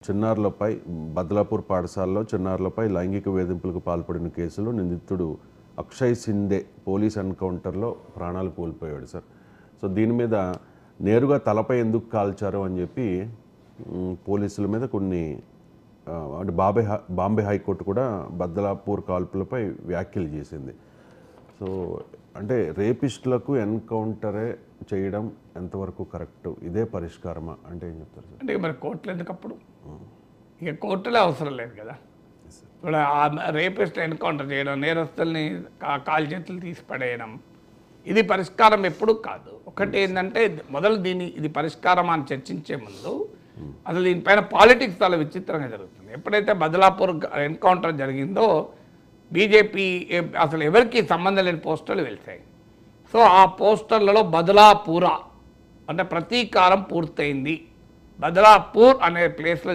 చిన్నారులపై బద్లాపూర్ పాఠశాలలో చిన్నారులపై లైంగిక వేధింపులకు పాల్పడిన కేసులో నిందితుడు అక్షయ్ సిందే పోలీస్ ఎన్కౌంటర్లో ప్రాణాలు కోల్పోయాడు సార్. సో దీని మీద నేరుగా తలపై ఎందుకు కాల్చారు అని చెప్పి పోలీసుల మీద కొన్ని అంటే బాంబే హైకోర్టు కూడా బద్లాపూర్ కాల్పులపై వ్యాఖ్యలు చేసింది. సో అంటే రేపిస్టులకు ఎన్కౌంటరే చేయడం ఎంతవరకు కరెక్ట్, ఇదే పరిష్కారమా అంటే ఏం చెప్తారు సార్? అంటే మరి కోర్టులు ఎందుకప్పుడు ఇక కోర్టులే అవసరం లేదు కదా. ఇప్పుడు రేపిస్ట్ ఎన్కౌంటర్ చేయడం, నేరస్తుల్ని కాలు చేతులు తీసి పడేయడం, ఇది పరిష్కారం ఎప్పుడు కాదు. ఒకటి ఏంటంటే మొదలు ఇది పరిష్కారం అని చర్చించే ముందు అసలు దీనిపైన పాలిటిక్స్ చాలా విచిత్రంగా జరుగుతుంది. ఎప్పుడైతే బద్లాపూర్ ఎన్కౌంటర్ జరిగిందో బీజేపీ అసలు ఎవరికి సంబంధం లేని పోస్టర్లు వెళ్తాయి. సో ఆ పోస్టర్లలో బద్లాపూర అంటే ప్రతీకారం పూర్తయింది, బద్లాపూర్ అనే ప్లేస్లో